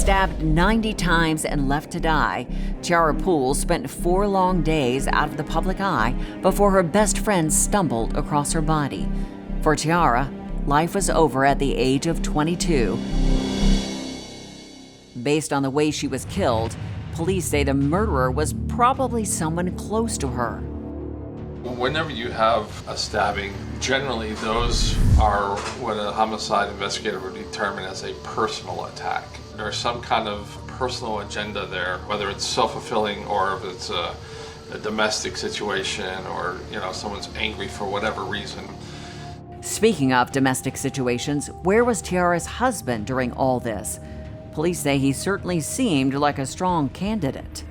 Stabbed 90 times and left to die, Tiara Pool spent 4 long days out of the public eye before her best friend stumbled across her body. For Tiara, life was over at the age of 22. Based on the way she was killed, police say the murderer was probably someone close to her. Whenever you have a stabbing, generally those are what a homicide investigator would determine as a personal attack. There's some kind of personal agenda there, whether it's self-fulfilling or if it's a domestic situation or, someone's angry for whatever reason. Speaking of domestic situations, where was Tiara's husband during all this? Police say he certainly seemed like a strong candidate.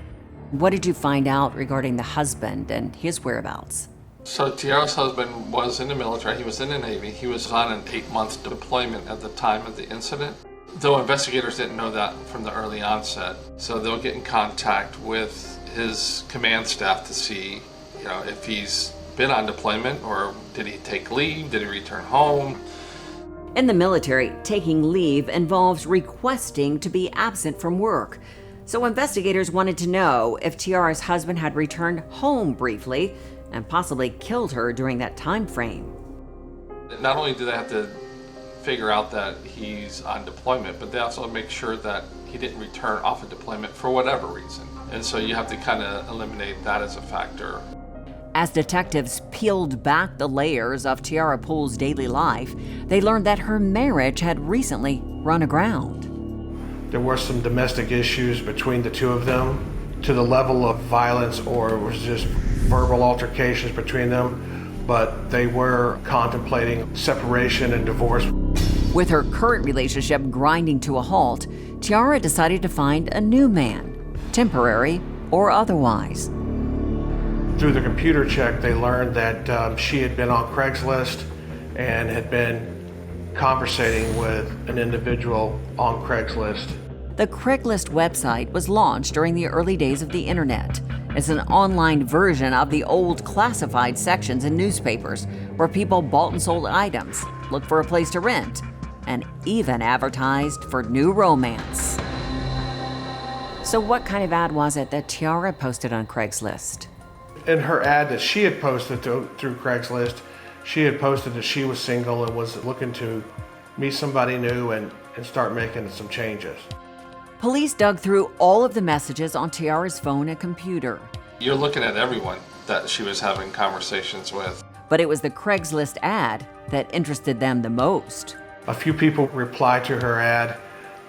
What did you find out regarding the husband and his whereabouts? So Tiara's husband was in the military. He was in the Navy. He was on an 8-month deployment at the time of the incident. Though investigators didn't know that from the early onset, so they'll get in contact with his command staff to see, if he's been on deployment or did he take leave, did he return home? In the military, taking leave involves requesting to be absent from work. So investigators wanted to know if Tiara's husband had returned home briefly and possibly killed her during that time frame. Not only do they have to figure out that he's on deployment, but they also make sure that he didn't return off of deployment for whatever reason. And so you have to kind of eliminate that as a factor. As detectives peeled back the layers of Tiara Pool's daily life, they learned that her marriage had recently run aground. There were some domestic issues between the two of them to the level of violence, or it was just verbal altercations between them, but they were contemplating separation and divorce. With her current relationship grinding to a halt, Tiara decided to find a new man, temporary or otherwise. Through the computer check, they learned that she had been on Craigslist and had been conversating with an individual on Craigslist. The Craigslist website was launched during the early days of the internet. It's an online version of the old classified sections in newspapers where people bought and sold items, looked for a place to rent, and even advertised for new romance. So what kind of ad was it that Tiara posted on Craigslist? In her ad that she had posted through Craigslist, she had posted that she was single and was looking to meet somebody new and start making some changes. Police dug through all of the messages on Tiara's phone and computer. You're looking at everyone that she was having conversations with. But it was the Craigslist ad that interested them the most. A few people replied to her ad,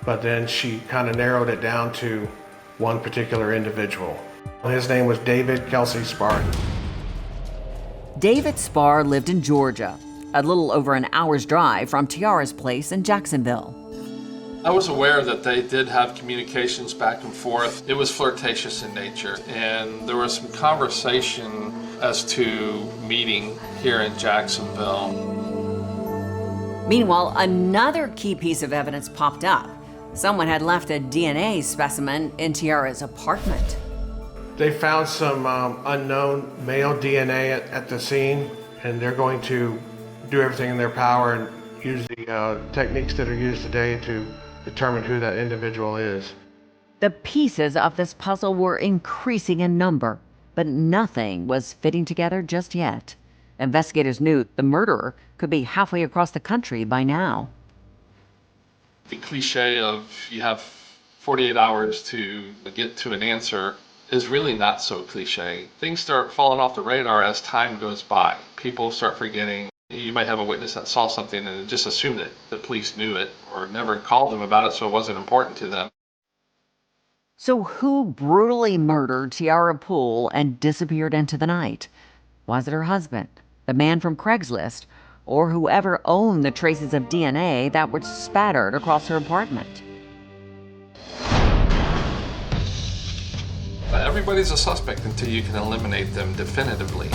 but then she kind of narrowed it down to one particular individual. His name was David Sparre. David Sparre lived in Georgia, a little over an hour's drive from Tiara's place in Jacksonville. I was aware that they did have communications back and forth. It was flirtatious in nature, and there was some conversation as to meeting here in Jacksonville. Meanwhile, another key piece of evidence popped up. Someone had left a DNA specimen in Tiara's apartment. They found some unknown male DNA at the scene, and they're going to do everything in their power and use the techniques that are used today to determine who that individual is. The pieces of this puzzle were increasing in number, but nothing was fitting together just yet. Investigators knew the murderer could be halfway across the country by now. The cliche of you have 48 hours to get to an answer is really not so cliche. Things start falling off the radar as time goes by. People start forgetting. You might have a witness that saw something and just assumed that the police knew it or never called them about it, so it wasn't important to them. So who brutally murdered Tiara Pool and disappeared into the night? Was it her husband, the man from Craigslist, or whoever owned the traces of DNA that were spattered across her apartment? Everybody's a suspect until you can eliminate them definitively.